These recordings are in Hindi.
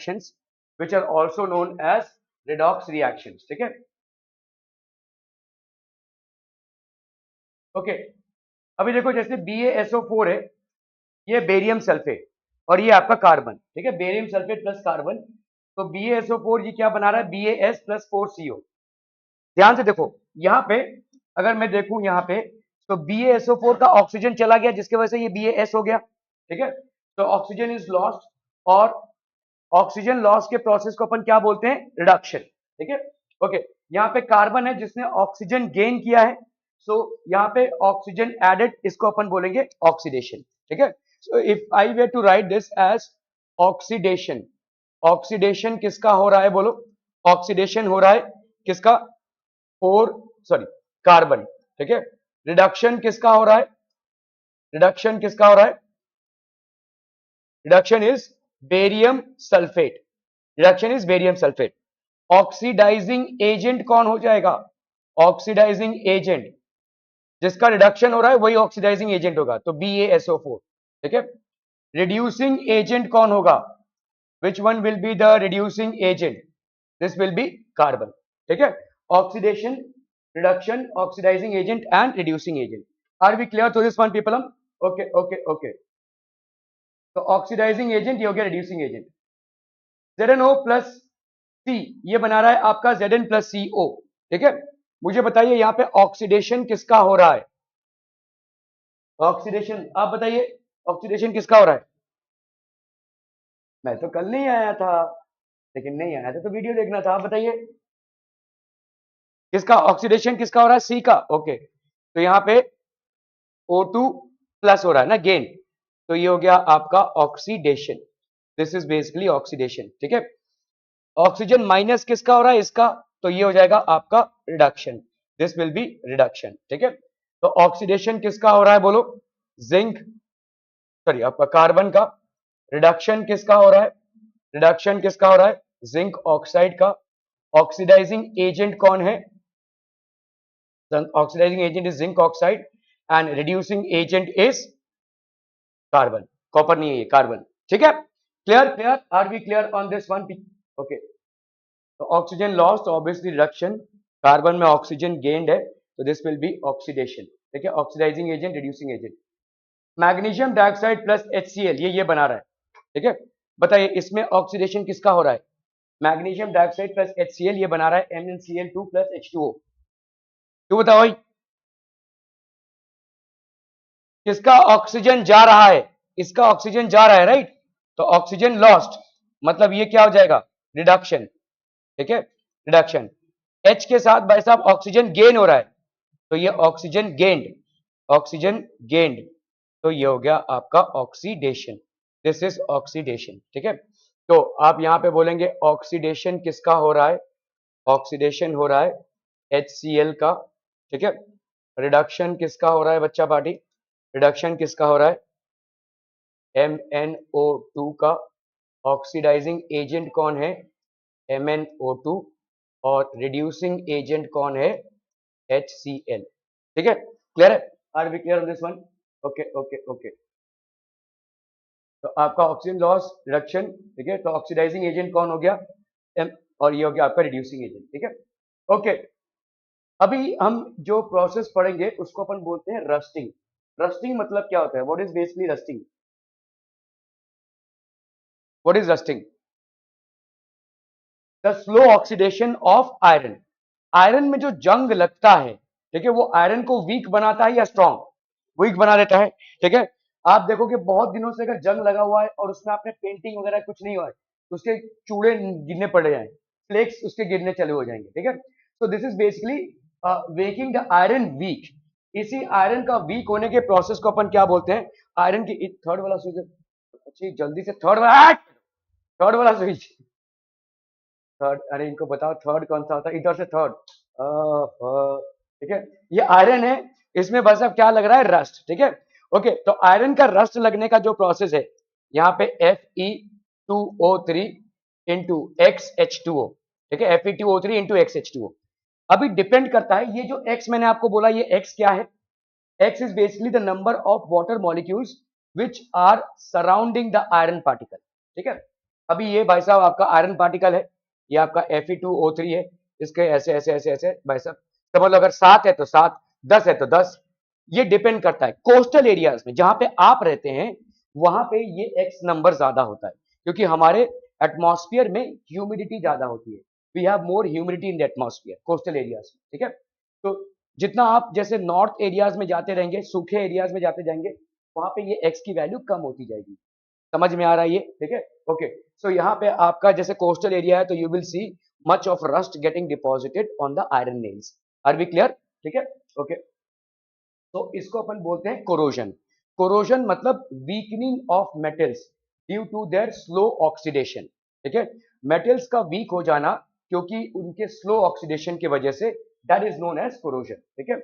reactions which are also known as redox reactions. ठीक है, ओके अभी देखो जैसे BaSO4 है, ये बेरियम सल्फेट और ये आपका कार्बन, ठीक है, बेरियम सल्फेट प्लस कार्बन, तो BaSO4 ये क्या बना रहा है, Bas प्लस 4CO। ध्यान से देखो यहाँ पे, अगर मैं देखूं यहाँ पे तो BaSO4 का ऑक्सीजन चला गया जिसकी वजह से ये Bas हो गया, ठीक है, तो ऑक्सीजन इज लॉस्ट, और ऑक्सीजन लॉस के प्रोसेस को अपन क्या बोलते हैं, रिडक्शन, ठीक है, ओके यहाँ पे कार्बन है जिसने ऑक्सीजन गेन किया है, सो यहाँ पे ऑक्सीजन एडेड, इसको अपन बोलेंगे ऑक्सीडेशन, ठीक है, so if I were to write this as oxidation, oxidation किसका हो रहा है बोलो, ऑक्सीडेशन हो रहा है किसका, कार्बन, ठीक है, रिडक्शन किसका हो रहा है, रिडक्शन किसका हो रहा है, reduction is barium sulphate, reduction is barium sulphate. Oxidising agent कौन हो जाएगा, ऑक्सीडाइजिंग एजेंट जिसका रिडक्शन हो रहा है वही ऑक्सीडाइजिंग एजेंट होगा, तो BaSO4, ठीक है, रिड्यूसिंग एजेंट कौन होगा, which one will be the reducing agent, this will be carbon, ठीक है, oxidation, reduction, oxidising agent and reducing agent. Are we clear to this one people? Okay okay okay, तो ऑक्सीडाइजिंग एजेंट ये हो गया reducing agent. ZnO plus C ये बना रहा है आपका Zn प्लस CO, ठीक है, मुझे बताइए यहाँ पे ऑक्सीडेशन किसका हो रहा है, ऑक्सीडेशन आप बताइए, ऑक्सीडेशन किसका हो रहा है, मैं तो कल नहीं आया था, लेकिन नहीं आया था तो वीडियो देखना था, आप बताइए किसका ऑक्सीडेशन किसका हो रहा है, C का, ओके, तो यहाँ पे O2 प्लस हो रहा है ना, गेन, तो ये हो गया आपका oxidation, this is basically oxidation, ठीक है, ऑक्सीजन माइनस किसका हो रहा है, इसका, तो ये हो जाएगा आपका reduction, this will be reduction, ठीक है, तो ऑक्सीडेशन किसका हो रहा है बोलो, जिंक, सॉरी आपका कार्बन का, रिडक्शन किसका हो रहा है, रिडक्शन किसका हो रहा है, जिंक ऑक्साइड का, ऑक्सीडाइजिंग एजेंट कौन है, oxidising agent is zinc oxide and reducing agent is carbon, copper नहीं है ये, कार्बन, ठीक है, clear clear, are we clear on this one, okay, तो oxygen lost obviously reduction, carbon में ऑक्सीजन गेन्ड है तो दिस विल बी ऑक्सीडेशन, ठीक है, oxidising agent, reducing agent. Magnesium dioxide plus HCl ये बना रहा है, ठीक है, बताइए इसमें ऑक्सीडेशन किसका हो रहा है, मैग्नीशियम डाइऑक्साइड प्लस HCl ये बना रहा है MnCl2 प्लस H2O, क्यों बताओ भाई, किसका ऑक्सीजन जा रहा है, इसका ऑक्सीजन जा रहा है, राइट, तो ऑक्सीजन लॉस्ट मतलब ये क्या हो जाएगा, रिडक्शन, ठीक है, रिडक्शन, H के साथ भाई साहब ऑक्सीजन गेन हो रहा है, तो ये ऑक्सीजन गेन्ड, ऑक्सीजन गेन्ड, तो ये हो गया आपका ऑक्सीडेशन, दिस इज ऑक्सीडेशन, ठीक है, तो आप यहां पे बोलेंगे ऑक्सीडेशन किसका हो रहा है, ऑक्सीडेशन हो रहा है HCl का, ठीक है, रिडक्शन किसका हो रहा है बच्चा पार्टी, रिडक्शन किसका हो रहा है MnO2 का, ऑक्सीडाइजिंग एजेंट कौन है MnO2, और रिड्यूसिंग एजेंट कौन है HCl, ठीक है, क्लियर है, are we clear on this one, okay okay okay, तो आपका ऑक्सीजन लॉस रिडक्शन, ठीक है, तो ऑक्सीडाइजिंग एजेंट कौन हो गया M, और ये हो गया आपका रिड्यूसिंग एजेंट, ठीक है, ओके, अभी हम जो प्रोसेस पढ़ेंगे उसको अपन बोलते हैं रस्टिंग, रस्टिंग मतलब क्या होता है, what is basically rusting, what is rusting, the slow oxidation of iron, iron में जो जंग लगता है, ठीक है, वो आयरन को वीक बनाता है या स्ट्रॉन्ग, वीक बना देता है, ठीक है, आप देखो कि बहुत दिनों से अगर जंग लगा हुआ है और उसमें आपने पेंटिंग वगैरह कुछ नहीं हुआ है तो उसके चूड़े गिरने पड़ जाएंगे, फ्लेक्स उसके गिरने चले हो जाएंगे, ठीक है, तो this is basically making the iron weak, इसी आयरन का वीक होने के प्रोसेस को अपन क्या बोलते हैं, आयरन की थर्ड वाला स्विच, अच्छी जल्दी से थर्ड वाला स्विच, थर्ड, अरे इनको बताओ थर्ड कौन सा होता है, इधर से थर्ड, ठीक है, ये आयरन है, इसमें बस अब क्या लग रहा है, रस्ट, ठीक है, ओके, तो आयरन का रस्ट लगने का जो प्रोसेस है, यहाँ पे Fe2O3 इंटू XH2O, ठीक है, Fe2O3 इंटू XH2O, अभी डिपेंड करता है, ये जो X मैंने आपको बोला, ये X क्या है, X is basically the number of water molecules which are surrounding the iron particle, ठीक है, अभी ये भाई साहब आपका आयरन पार्टिकल है, ये आपका Fe2O3 है, इसके ऐसे ऐसे ऐसे ऐसे भाई साहब, तो मतलब अगर 7 है तो 7, 10 है तो 10, ये डिपेंड करता है। कोस्टल एरियाज में जहां पे आप रहते हैं वहां पे ये एक्स नंबर ज्यादा होता है, क्योंकि हमारे एटमॉस्फेयर में ह्यूमिडिटी ज्यादा होती है, we have more humidity in the atmosphere coastal areas में, ठीक है। तो जितना आप जैसे नॉर्थ एरियाज में जाते रहेंगे, सूखे एरियाज में जाते जाएंगे, वहां पे ये एक्स की वैल्यू कम होती जाएगी। समझ में आ रहा है ये, ठीक है। ओके, सो यहाँ पे आपका जैसे कोस्टल एरिया है तो you will see much of rust getting deposited on the iron nails. Are we clear? ठीक है, ओके। तो इसको अपन बोलते हैं कोरोजन। कोरोजन मतलब weakening of metals due to their slow oxidation, ठीक है। मेटल्स का वीक हो जाना क्योंकि उनके स्लो ऑक्सीडेशन की वजह से, that is known as corrosion, ठीक है।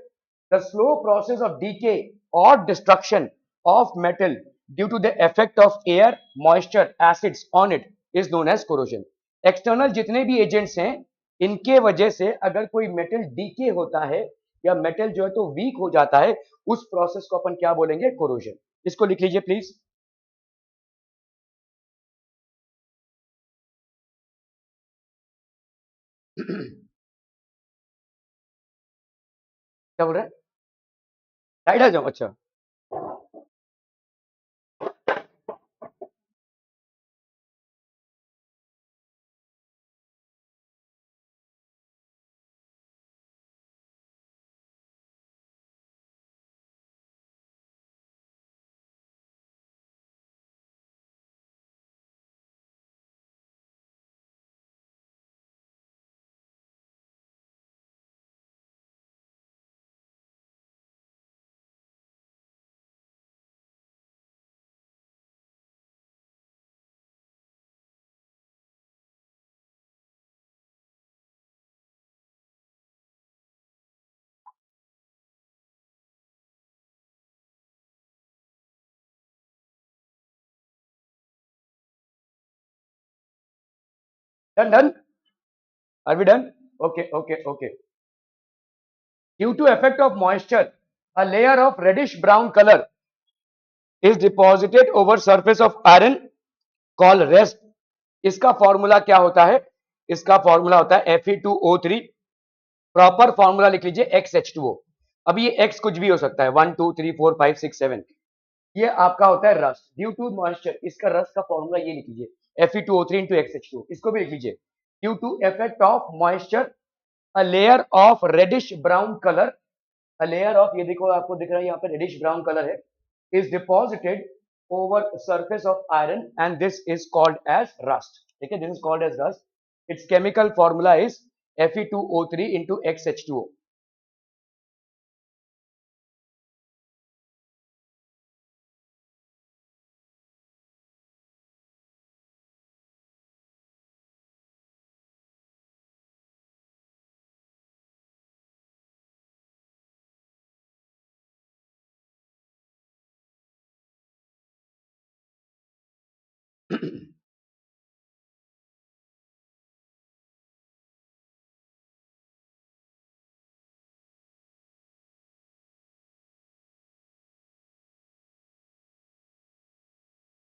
The slow process of decay और destruction of metal due to the effect of air, moisture, acids on it is known as corrosion. External जितने भी एजेंट्स हैं, इनके वजह से अगर कोई मेटल डीके होता है या मेटल जो है तो वीक हो जाता है, उस प्रोसेस को अपन क्या बोलेंगे? कोरोजन। इसको लिख लीजिए प्लीज। क्या बोल रहे हैं? साइड आ जाओ, अच्छा। Done done, are we done? Okay okay okay. Due to effect of moisture, a layer of reddish brown color is deposited over surface of iron called rest। इसका फॉर्मूला क्या होता है? इसका फॉर्मूला होता है Fe2O3। प्रॉपर फॉर्मूला लिख लीजिए XH2O। अब ये X कुछ भी हो सकता है, 1 2 3 4 5 6 7, ये आपका होता है रस्ट ड्यू टू मॉइस्चर। इसका रस्ट का फॉर्मूला ये लिख लीजिए Fe2O3 into XH2O। इसको भी लिख लीजिए, due to effect of moisture a layer of reddish brown colour, a layer of, ये देखो आपको दिख रहा है यहाँ पे रेडिश ब्राउन कलर है, is deposited over surface of iron and this is called as rust, ठीक है, this is called as rust। its chemical formula is Fe2O3 into XH2O।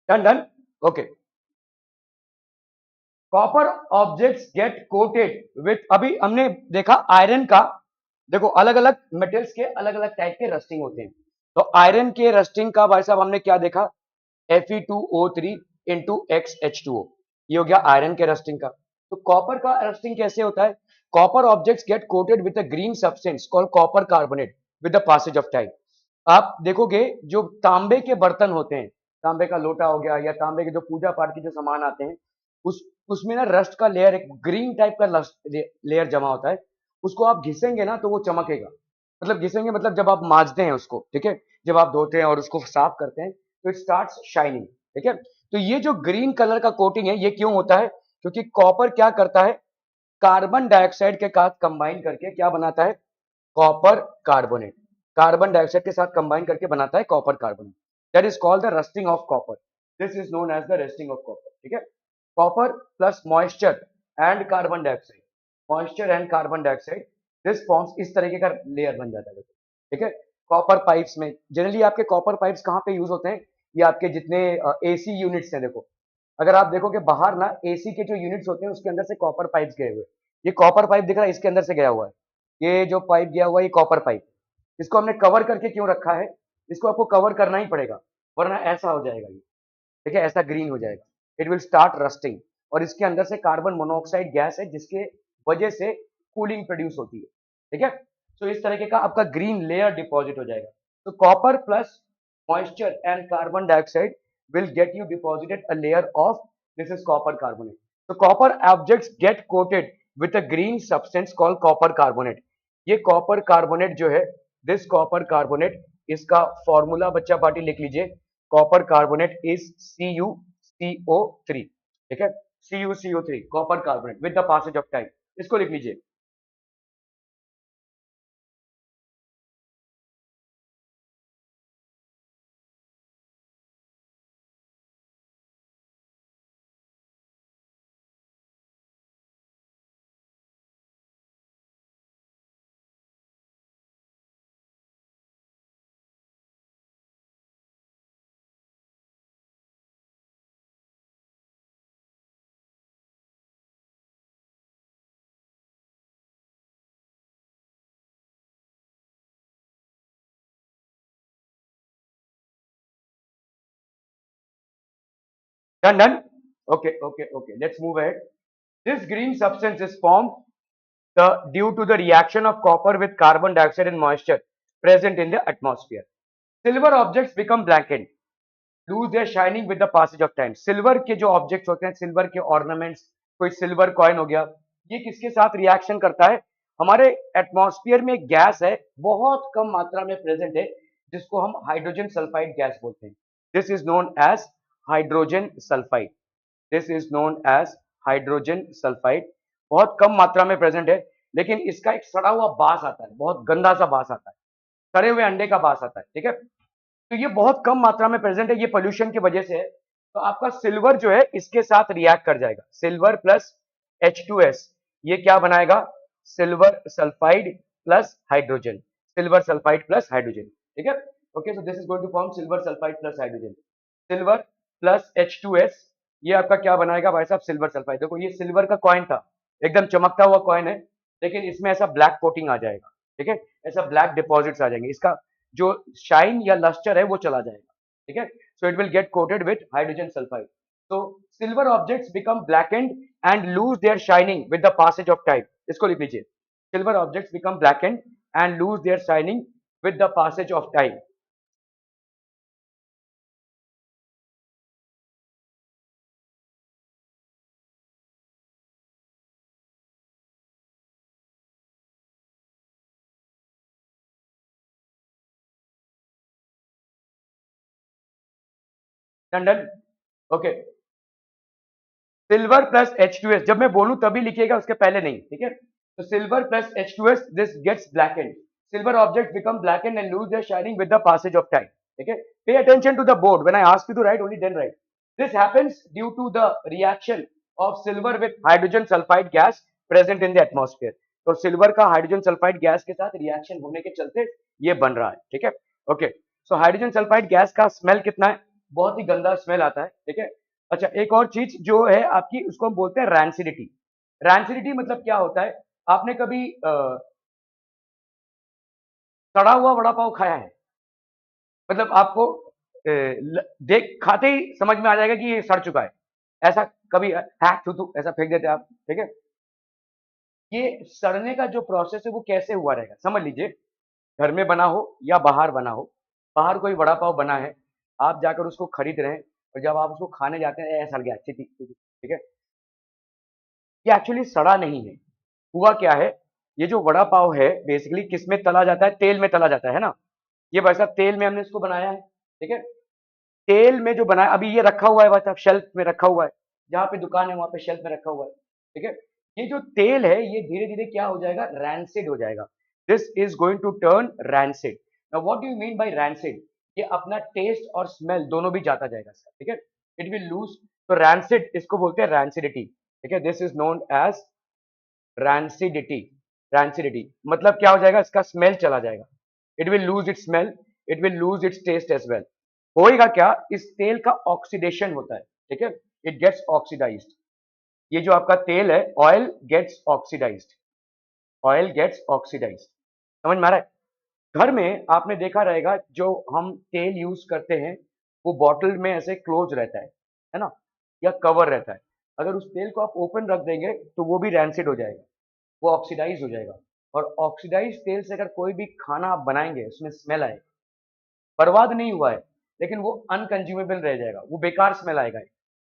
Done done, okay. Copper objects get coated with, अभी हमने देखा आयरन का, देखो अलग अलग मेटल्स के अलग अलग टाइप के रस्टिंग होते हैं। तो आयरन के रस्टिंग का भाई साहब हमने क्या देखा? Fe2O3 into XH2O, ये हो गया आयरन के रस्टिंग का। तो कॉपर का रस्टिंग कैसे होता है? Copper objects get coated with a green substance called copper carbonate with the passage of time. आप देखोगे जो तांबे के बर्तन होते हैं, तांबे का लोटा हो गया या तांबे के जो पूजा पाठ के जो सामान आते हैं, उस उसमें ना रस्ट का लेयर, एक ग्रीन टाइप का लेयर जमा होता है। उसको आप घिसेंगे ना तो वो चमकेगा। मतलब घिसेंगे मतलब जब आप मांजते हैं उसको, ठीक है, जब आप धोते हैं और उसको साफ करते हैं तो इट स्टार्ट्स शाइनिंग, ठीक है। तो ये जो ग्रीन कलर का कोटिंग है ये क्यों होता है? क्योंकि कॉपर क्या करता है, कार्बन डाइऑक्साइड के साथ कंबाइन करके क्या बनाता है? Copper carbonate. कार्बन डाइऑक्साइड के साथ कंबाइन करके बनाता है copper carbonate. That is called the rusting of copper. This is known as the rusting of copper, ठीक है। Copper plus moisture and carbon dioxide, moisture and carbon dioxide, this forms, इस तरीके का लेयर बन जाता है, ठीक है। कॉपर पाइप्स में जनरली आपके कॉपर पाइप्स कहाँ पे यूज होते हैं? ये आपके जितने एसी यूनिट्स हैं, देखो अगर आप देखोगे बाहर ना एसी के जो यूनिट्स होते हैं उसके अंदर से कॉपर पाइप्स गए हुए, ये कॉपर पाइप दिख रहा है, इसके अंदर से गया हुआ है, ये जो पाइप गया हुआ है ये कॉपर पाइप, इसको हमने कवर करके क्यों रखा है, इसको आपको कवर करना ही पड़ेगा, वरना ऐसा हो जाएगा ये, ठीक है, ऐसा ग्रीन हो जाएगा, इट विल स्टार्ट रस्टिंग, और इसके अंदर से कार्बन मोनोऑक्साइड गैस है जिसके वजह से कूलिंग प्रोड्यूस होती है, ठीक है। तो इस तरीके का आपका ग्रीन लेयर डिपॉजिट हो जाएगा। तो copper plus moisture and carbon dioxide will get you deposited a layer of this is copper carbonate. So copper objects get coated with a green substance called copper carbonate. ये copper carbonate जो है, this copper carbonate, इसका फॉर्मूला बच्चा पार्टी लिख लीजिए, copper carbonate is CuCO3, ठीक है, CuCO3 copper carbonate with the passage of time, इसको लिख लीजिए। Done. Okay, let's move ahead. This green substance is formed due to the reaction of copper with carbon dioxide and moisture present in the atmosphere. Silver objects become blackened, lose their shining with the passage of time. Silver के जो ऑब्जेक्ट्स होते हैं, सिल्वर के ऑर्नामेंट्स, कोई सिल्वर कॉइन हो गया, ये किसके साथ रिएक्शन करता है, हमारे एटमॉस्फेयर में एक गैस है बहुत कम मात्रा में प्रेजेंट है जिसको हम हाइड्रोजन सल्फाइड गैस बोलते हैं। This is known as hydrogen sulphide, this is known as hydrogen sulphide, बहुत कम मात्रा में प्रेजेंट है, लेकिन इसका एक सड़ा हुआ बास आता है, बहुत गंदा सा बास आता है, सड़े हुए अंडे का बास आता है, ठीक है। तो ये बहुत कम मात्रा में प्रेजेंट है, ये पोल्यूशन की वजह से है। तो आपका सिल्वर जो है इसके साथ रिएक्ट कर जाएगा, सिल्वर प्लस H2S, ये क्या बनाएगा, silver sulphide plus hydrogen, silver sulphide plus hydrogen, ठीक है। Okay, so this is going to form silver sulphide plus hydrogen, silver plus H2S, ये आपका क्या बनाएगा भाई साहब, सिल्वर सल्फाइड। देखो ये सिल्वर का कॉइन था, एकदम चमकता हुआ कॉइन है, लेकिन इसमें ऐसा ब्लैक कोटिंग आ जाएगा, ठीक है, ऐसा ब्लैक डिपॉजिट्स आ जाएंगे, इसका जो शाइन या लस्टर है वो चला जाएगा, ठीक है। So it will get coated with hydrogen sulphide. so silver objects become blackened and lose their shining with the passage of time, इसको लिख लीजिए, silver objects become blackened and lose their shining with the passage of time. Done, okay. Silver plus H2S जब मैं बोलूं तभी लिखिएगा, उसके पहले नहीं, ठीक है। तो silver plus H2S, this gets blackened, silver objects become blackened and lose their shining with the passage of time, ठीक है। Pay attention to the board, when I ask you to write only then write. This happens due to the reaction of silver with hydrogen sulfide gas present in the atmosphere. तो सिल्वर का हाइड्रोजन सल्फाइड गैस के साथ रिएक्शन होने के चलते ये बन रहा है, ठीक है। Okay, so hydrogen sulphide gas का स्मेल कितना है, बहुत ही गंदा स्मेल आता है, ठीक है। अच्छा, एक और चीज जो है आपकी, उसको हम बोलते हैं रैंसिडिटी। रैंसिडिटी मतलब क्या होता है, आपने कभी सड़ा हुआ वड़ा पाव खाया है, मतलब आपको देख खाते ही समझ में आ जाएगा कि ये सड़ चुका है, ऐसा कभी हैक थू ऐसा फेंक देते हैं आप, ठीक है। ये सड़ने का जो प्रोसेस है वो कैसे हुआ रहेगा, समझ लीजिए, घर में बना हो या बाहर बना हो, बाहर कोई वड़ा पाव बना है, आप जाकर उसको खरीद रहे हैं, और जब आप उसको खाने जाते हैं ऐसा सड़ गया, ठीक है, ये एक्चुअली सड़ा नहीं है। हुआ क्या है, ये जो वड़ा पाव है बेसिकली किस में तला जाता है, तेल में तला जाता है ना, ये भाई साहब तेल में हमने इसको बनाया है, ठीक है। तेल में जो बनाया, अभी ये रखा हुआ है भाई साहब, शेल्फ में रखा हुआ है, जहां पे दुकान है वहां पे शेल्फ में रखा हुआ है, ठीक है। ये जो तेल है ये धीरे धीरे क्या हो जाएगा, रैंसिड हो जाएगा, this is going to turn rancid. Now what do you mean by rancid, ये अपना टेस्ट और स्मेल दोनों भी जाता जाएगा इसका, ठीक है, इट विल लूज। तो रैंसिड इसको बोलते हैं रैंसिडिटी, ठीक है, this is known as rancidity. Rancidity मतलब क्या हो जाएगा, इसका स्मेल चला जाएगा, it will lose its smell, it will lose its taste as well. होएगा क्या, इस तेल का ऑक्सीडेशन होता है, ठीक है, इट गेट्स ऑक्सीडाइज्ड। ये जो आपका तेल है, oil gets oxidised, oil gets oxidised. समझ में आ रहा है? घर में आपने देखा रहेगा जो हम तेल यूज करते हैं वो बॉटल में ऐसे क्लोज रहता है ना, या कवर रहता है। अगर उस तेल को आप ओपन रख देंगे तो वो भी रैंसिड हो जाएगा, वो ऑक्सीडाइज हो जाएगा। और ऑक्सीडाइज तेल से अगर कोई भी खाना आप बनाएंगे उसमें स्मेल आए, बर्बाद नहीं हुआ है लेकिन वो अनकंज्यूमेबल रह जाएगा, वो बेकार स्मेल आएगा।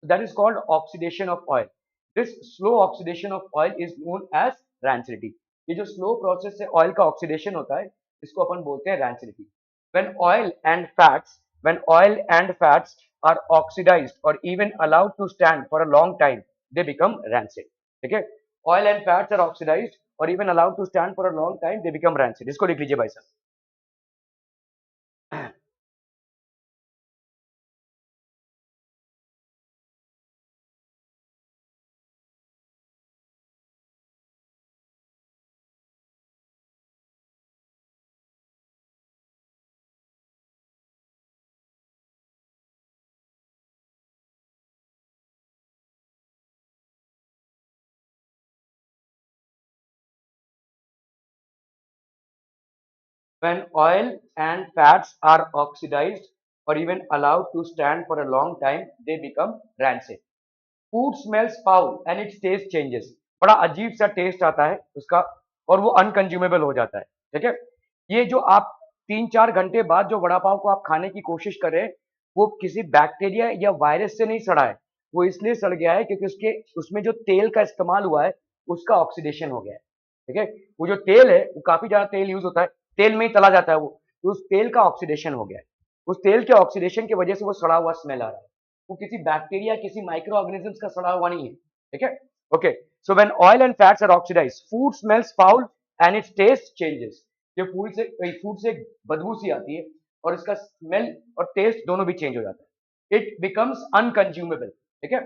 That is called oxidation of oil. This slow oxidation of oil is known as rancidity. ये जो स्लो प्रोसेस से ऑयल का ऑक्सीडेशन होता है इसको अपन बोलते हैं rancidity. when oil and fats when oil and fats are oxidized or even allowed to stand for a long time they become rancid। ठीक है, oil and fats are oxidized or even allowed to stand for a long time they become rancid। इसको लिख लीजिए भाई साहब। when oil and fats are oxidized or even allowed to stand for a long time they become rancid। Food smells foul and its taste changes. बड़ा अजीब सा टेस्ट आता है उसका और वो अनकंज्यूमेबल हो जाता है। ठीक है, ये जो आप 3-4 घंटे बाद जो वड़ा पाव को आप खाने की कोशिश कर रहे हैं वो किसी बैक्टीरिया या वायरस से नहीं सड़ा है, वो इसलिए सड़ गया है क्योंकि उसके उसमें जो तेल का इस्तेमाल हुआ है उसका ऑक्सीडेशन हो गया है। ठीक है, वो जो तेल है वो काफी ज्यादा तेल यूज होता है, तेल में ही तला जाता है वो, तो उस तेल का ऑक्सीडेशन हो गया है। उस तेल के ऑक्सीडेशन की वजह से वो सड़ा हुआ स्मेल आ रहा है, वो किसी बैक्टीरिया किसी माइक्रो ऑर्गेनिजम्स का सड़ा हुआ नहीं है। ठीक है, okay. So when oil and fats are oxidised food smells foul and its taste changes. ये फूड से बदबू सी आती है और इसका स्मेल और टेस्ट दोनों भी चेंज हो जाता है। It becomes unconsumable. ठीक है,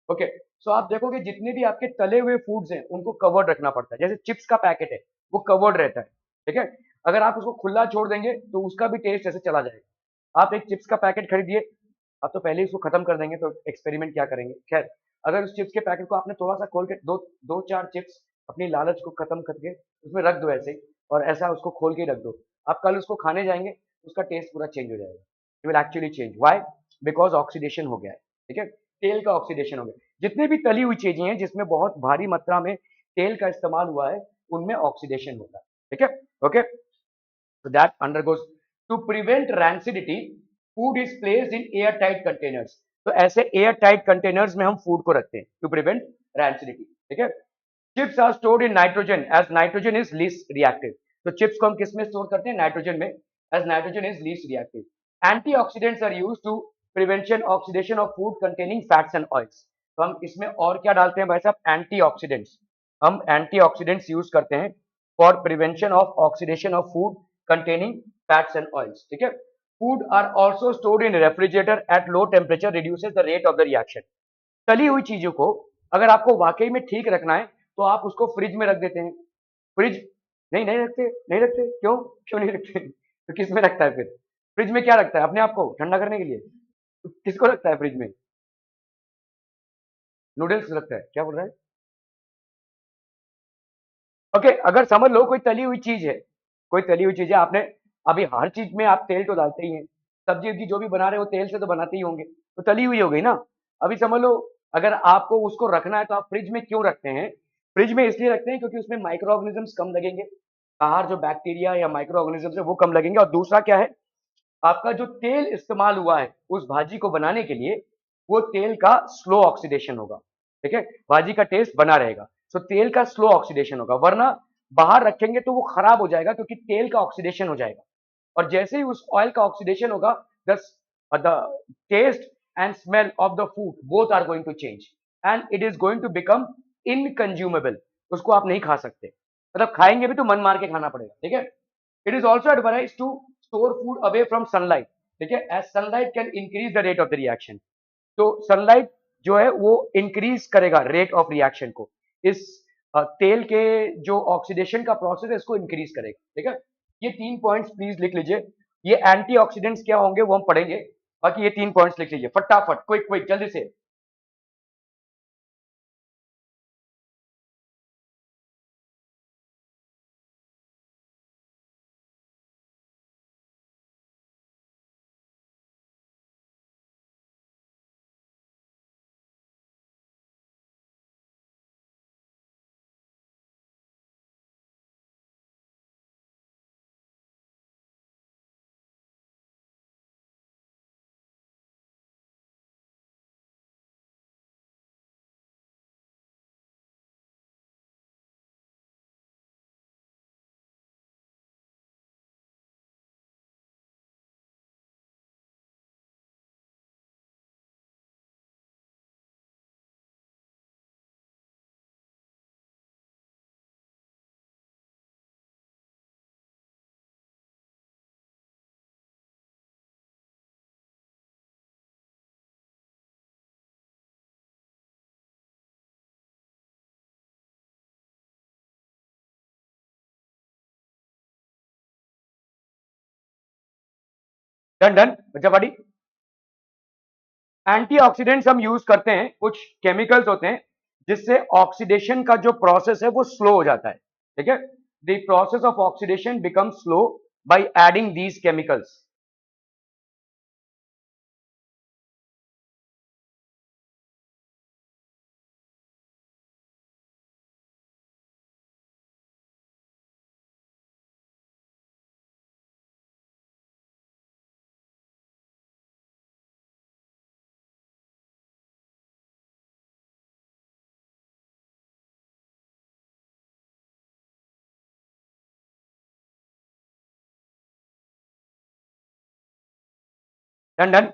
ओके। सो आप देखोगे जितने भी आपके तले हुए फूड्स हैं उनको कवर्ड रखना पड़ता है। जैसे चिप्स का पैकेट है वो कवर्ड रहता है। ठीक है, अगर आप उसको खुला छोड़ देंगे तो उसका भी टेस्ट ऐसे चला जाएगा। आप एक चिप्स का पैकेट खरीदिए, आप तो पहले ही इसको खत्म कर देंगे तो एक्सपेरिमेंट क्या करेंगे। खैर, अगर उस चिप्स के पैकेट को आपने थोड़ा सा खोल के दो दो चार चिप्स अपनी लालच को खत्म करके उसमें रख दो ऐसे ही, और ऐसा उसको खोल के ही रख दो, आप कल उसको खाने जाएंगे उसका टेस्ट पूरा चेंज हो जाएगा। It will actually change. Why? Because oxidation हो गया है। ठीक है, तेल का ऑक्सीडेशन हो गया। जितने भी तली हुई चीजें हैं जिसमें बहुत भारी मात्रा में तेल का इस्तेमाल हुआ है उनमें ऑक्सीडेशन होता है। ठीक है, okay. So that undergoes to prevent rancidity, food is placed in airtight containers। तो ऐसे एयर कंटेनर्स में हम फूड को रखते हैं टू प्रिवेंट रैंसिडिटी। ठीक है, chips are stored in nitrogen as nitrogen is least reactive. तो चिप्स को हम किस में स्टोर करते हैं? नाइट्रोजन में, as nitrogen is least reactive. Antioxidants are used to prevention oxidation of food containing fats and oils. तो हम इसमें और क्या डालते हैं भाई साहब? एंटीऑक्सीडेंट्स। हम एंटीऑक्सीडेंट्स यूज करते हैं for prevention of oxidation of food containing fats and oils। ठीक है, food are also stored in refrigerator at low temperature reduces the rate of the reaction। तली हुई चीजों को अगर आपको वाकई में ठीक रखना है तो आप उसको फ्रिज में रख देते हैं। फ्रिज नहीं नहीं रखते, नहीं रखते, क्यों क्यों नहीं रखते? तो किस में रखता है फिर? फ्रिज में क्या रखता है? अपने आप को ठंडा करने के लिए। तो किसको रखता है फ्रिज में? नूडल्स रखता है। क्या बोल रहा है? ओके, अगर समझ लो कोई तली हुई चीज है, कोई तली हुई चीज है, आपने अभी हर चीज में आप तेल तो डालते ही हैं, सब्जी वब्जी जो भी बना रहे हो तेल से तो बनाते ही होंगे, तो तली हुई हो गई ना। अभी समझ लो अगर आपको उसको रखना है तो आप फ्रिज में क्यों रखते हैं? फ्रिज में इसलिए रखते हैं क्योंकि उसमें माइक्रो ऑर्गेनिजम्स कम लगेंगे, बाहर जो बैक्टीरिया या माइक्रो ऑर्गेनिजम्स है वो कम लगेंगे। और दूसरा क्या है, आपका जो तेल इस्तेमाल हुआ है उस भाजी को बनाने के लिए वो तेल का स्लो ऑक्सीडेशन होगा। ठीक है, भाजी का टेस्ट बना रहेगा। सो तेल का स्लो ऑक्सीडेशन होगा, वरना बाहर रखेंगे तो वो खराब हो जाएगा क्योंकि तेल का ऑक्सीडेशन हो जाएगा। और जैसे ही उस ऑयल का ऑक्सीडेशन होगा the taste and smell of the food both are going to change and it is going to become inconsumable. उसको आप नहीं खा सकते, मतलब खाएंगे भी तो मन मार के खाना पड़ेगा। ठीक है, it is also advise to store food away from sunlight. ठीक है, as sunlight can increase the rate of the reaction. तो सनलाइट जो है वो इंक्रीज करेगा रेट ऑफ रिएक्शन को, इस तेल के जो ऑक्सीडेशन का प्रोसेस है इसको इंक्रीज करेगा। ठीक है, ये 3 पॉइंट्स प्लीज लिख लीजिए। ये एंटीऑक्सीडेंट्स क्या होंगे वो हम पढ़ेंगे, बाकी ये 3 पॉइंट्स लिख लीजिए फटाफट, क्विक क्विक जल्दी से। डन डन बच्चा पार्टी। एंटीऑक्सीडेंट्स हम यूज करते हैं, कुछ केमिकल्स होते हैं जिससे ऑक्सीडेशन का जो प्रोसेस है वो स्लो हो जाता है, ठीक है। The process of oxidation become slow by adding these chemicals. Done done.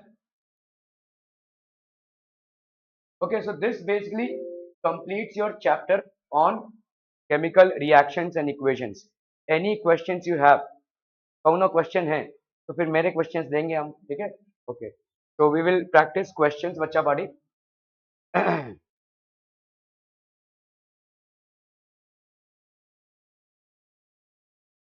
Okay, so this basically completes your chapter on chemical reactions and equations. Any questions you have? कौनो क्वेश्चन है तो फिर मेरे क्वेश्चंस देंगे हम, ठीक है। Okay, so we will practice questions बच्चा बॉडी।